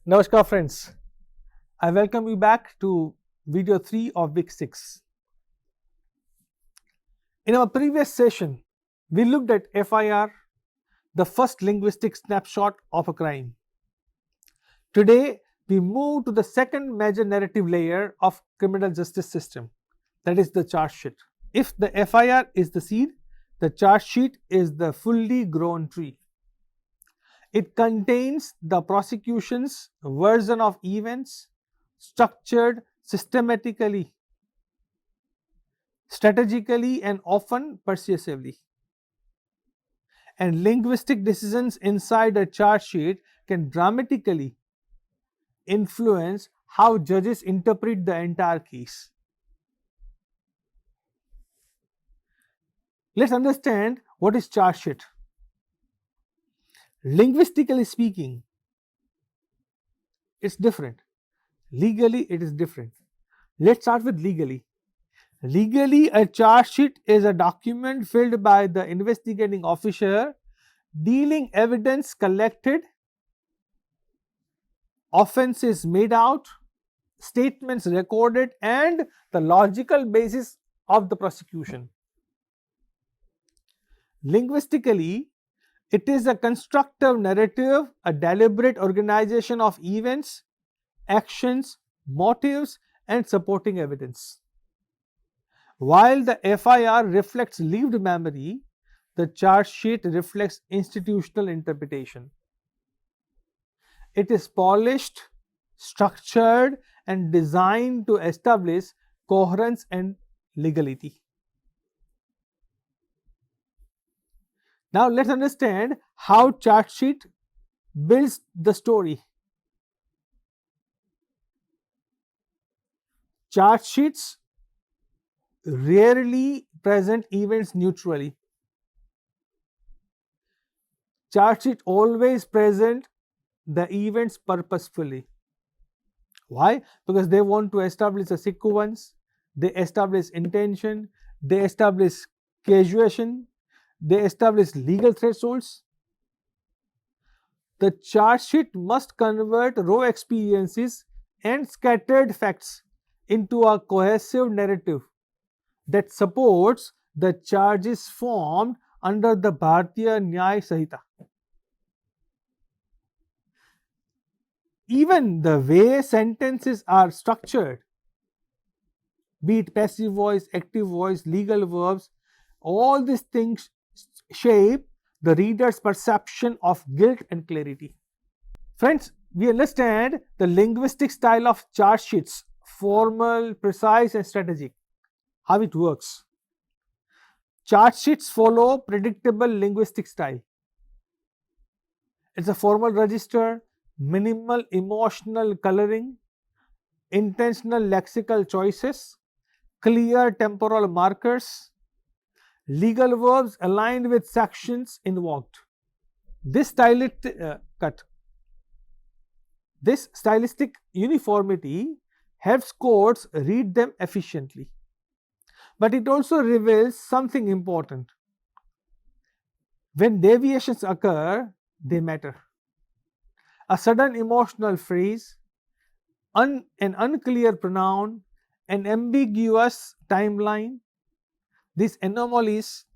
Namaskar friends, I welcome you back to video 3 of week 6. In our previous session, we looked at FIR, the first linguistic snapshot of a crime. Today, we move to the second major narrative layer of criminal justice system, that is the charge sheet. If the FIR is the seed, the charge sheet is the fully grown tree. It contains the prosecution's version of events, structured systematically, strategically, and often persuasively. And linguistic decisions inside a charge sheet can dramatically influence how judges interpret the entire case. Let's understand what is charge sheet. Linguistically speaking, it's different. Legally, it is different. Let's start with legally. Legally, a charge sheet is a document filled by the investigating officer dealing evidence collected, offenses made out, statements recorded, and the logical basis of the prosecution. Linguistically, it is a constructive narrative, a deliberate organization of events, actions, motives, and supporting evidence. While the FIR reflects lived memory, the charge sheet reflects institutional interpretation. It is polished, structured, and designed to establish coherence and legality. Now let's understand how charge sheet builds the story. Charge sheets rarely present events neutrally. Charge sheet always present the events purposefully. Why? Because they want to establish a sequence, they establish intention, they establish causation, they establish legal thresholds. The charge sheet must convert raw experiences and scattered facts into a cohesive narrative that supports the charges formed under the Bharatiya Nyaya Sanhita. Even the way sentences are structured, be it passive voice, active voice, legal verbs, all these things shape the reader's perception of guilt and clarity. Friends, we understand the linguistic style of charge sheets: formal, precise, and strategic. How it works. Charge sheets follow predictable linguistic style. It's a formal register, minimal emotional coloring, intentional lexical choices, clear temporal markers, legal verbs aligned with sections invoked. This stylistic uniformity helps courts read them efficiently. But it also reveals something important. When deviations occur, they matter. A sudden emotional phrase, an unclear pronoun, an ambiguous timeline, these anomalies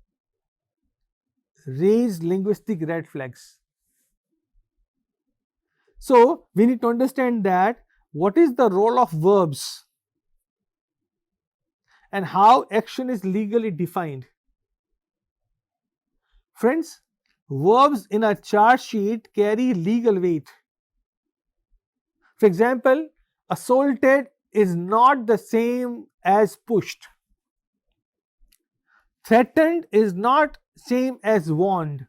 raise linguistic red flags. So, we need to understand that what is the role of verbs and how action is legally defined. Friends, verbs in a charge sheet carry legal weight. For example, assaulted is not the same as pushed. Threatened is not same as warned.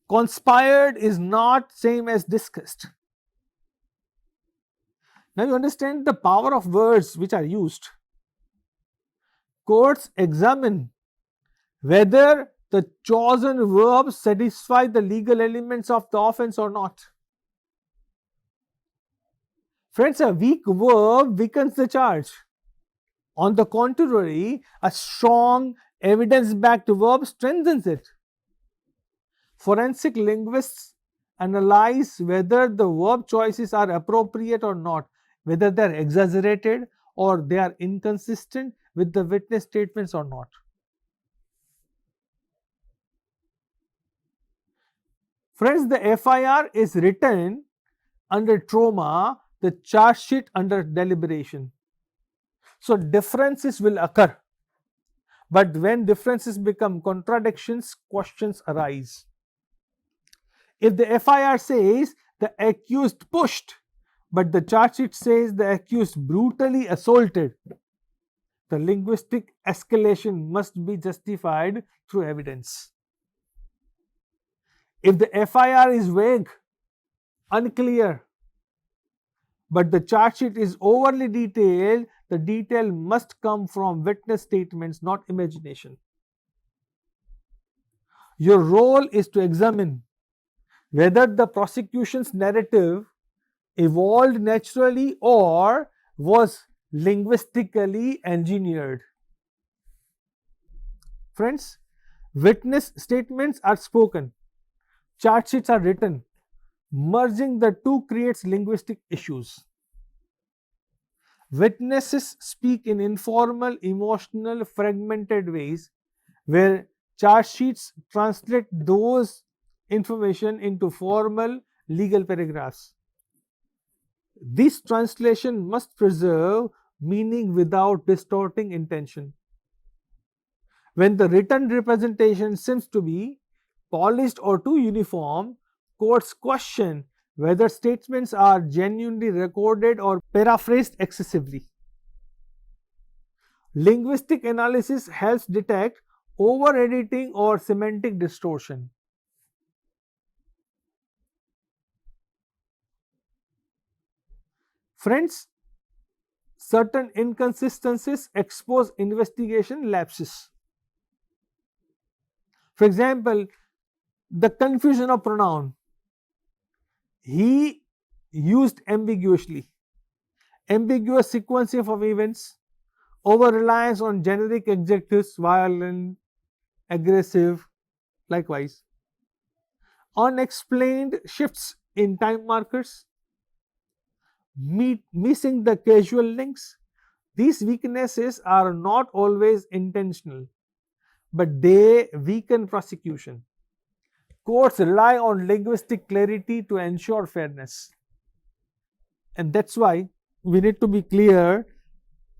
Conspired is not same as discussed. Now you understand the power of words which are used. Courts examine whether the chosen verbs satisfy the legal elements of the offense or not. Friends, a weak verb weakens the charge. On the contrary, a strong, evidence-backed verb strengthens it. Forensic linguists analyze whether the verb choices are appropriate or not, whether they are exaggerated or they are inconsistent with the witness statements or not. Friends, the FIR is written under trauma, the charge sheet under deliberation. So differences will occur, but when differences become contradictions, questions arise. If the FIR says the accused pushed, but the charge sheet says the accused brutally assaulted, the linguistic escalation must be justified through evidence. If the FIR is vague, unclear, but the charge sheet is overly detailed, the detail must come from witness statements, not imagination. Your role is to examine whether the prosecution's narrative evolved naturally or was linguistically engineered. Friends, witness statements are spoken, charge sheets are written. Merging the two creates linguistic issues. Witnesses speak in informal, emotional, fragmented ways where charge sheets translate those information into formal legal paragraphs. This translation must preserve meaning without distorting intention. When the written representation seems to be polished or too uniform, courts question whether statements are genuinely recorded or paraphrased excessively. Linguistic analysis helps detect over-editing or semantic distortion. Friends, certain inconsistencies expose investigation lapses. For example, the confusion of pronoun. He used ambiguously. Ambiguous sequencing of events, over reliance on generic adjectives, violent, aggressive, likewise. Unexplained shifts in time markers, missing the casual links. These weaknesses are not always intentional, but they weaken prosecution. Courts rely on linguistic clarity to ensure fairness. And that's why we need to be clear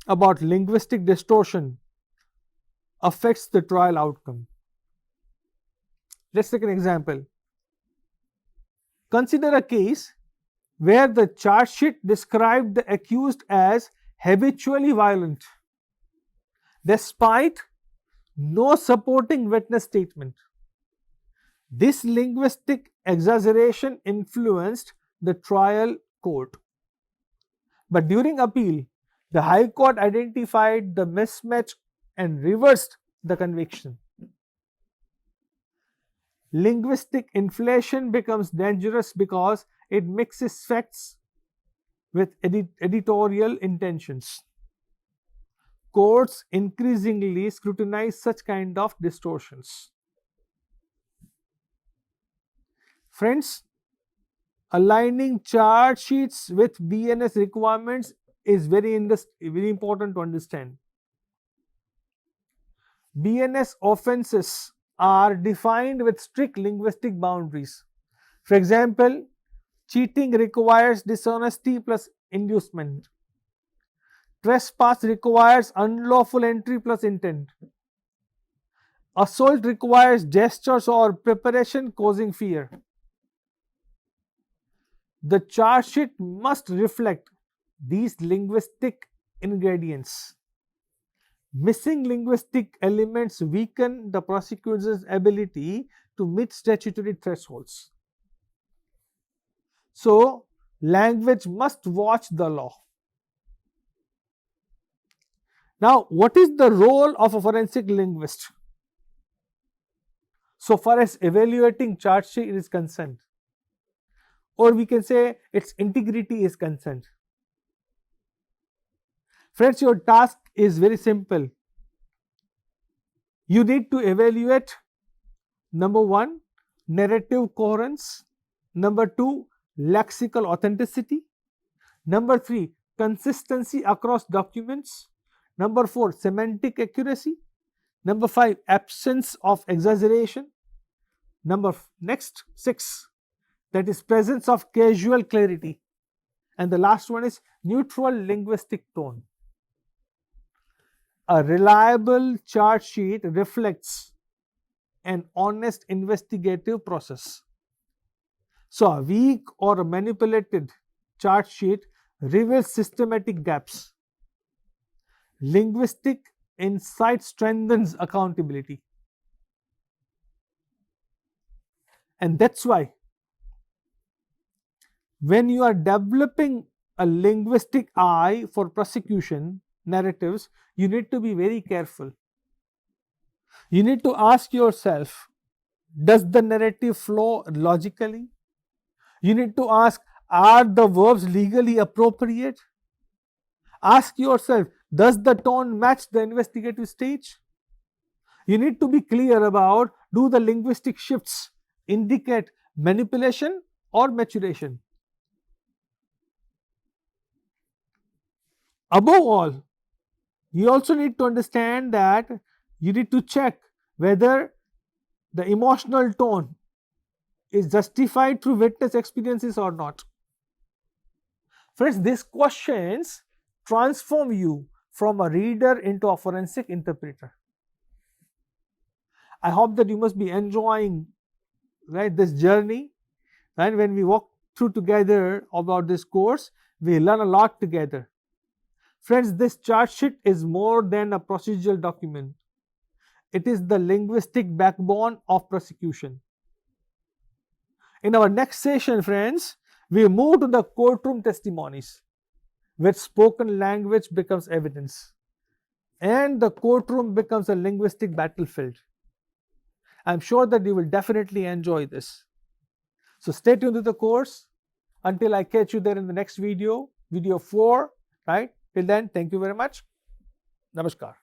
about linguistic distortion affects the trial outcome. Let's take an example. Consider a case where the charge sheet described the accused as habitually violent, despite no supporting witness statement. This linguistic exaggeration influenced the trial court. But during appeal, the High Court identified the mismatch and reversed the conviction. Linguistic inflation becomes dangerous because it mixes facts with editorial intentions. Courts increasingly scrutinize such kind of distortions. Friends, aligning charge sheets with BNS requirements is very important to understand. BNS offenses are defined with strict linguistic boundaries. For example, cheating requires dishonesty plus inducement. Trespass requires unlawful entry plus intent. Assault requires gestures or preparation causing fear. The charge sheet must reflect these linguistic ingredients. Missing linguistic elements weaken the prosecutor's ability to meet statutory thresholds. So, language must watch the law. Now, what is the role of a forensic linguist so far as evaluating charge sheet is concerned? Or we can say its integrity is concerned. Friends, your task is very simple. You need to evaluate, number one, narrative coherence, Number 2, lexical authenticity. Number 3, consistency across documents. Number 4, semantic accuracy. Number 5, absence of exaggeration. Next 6, that is presence of casual clarity. And the last one is neutral linguistic tone. A reliable chart sheet reflects an honest investigative process. So a weak or a manipulated chart sheet reveals systematic gaps. Linguistic insight strengthens accountability. And that's why when you are developing a linguistic eye for prosecution narratives, you need to be very careful. You need to ask yourself, does the narrative flow logically? You need to ask, are the verbs legally appropriate? Ask yourself, does the tone match the investigative stage? You need to be clear about, do the linguistic shifts indicate manipulation or maturation? Above all, you also need to understand that you need to check whether the emotional tone is justified through witness experiences or not. Friends, these questions transform you from a reader into a forensic interpreter. I hope that you must be enjoying, right, this journey. Right? When we walk through together about this course, we learn a lot together. Friends, this chart sheet is more than a procedural document. It is the linguistic backbone of prosecution. In our next session, friends, we move to the courtroom testimonies, where spoken language becomes evidence and the courtroom becomes a linguistic battlefield. I'm sure that you will definitely enjoy this. So stay tuned to the course until I catch you there in the next video, video 4, right? Till then, thank you very much. Namaskar.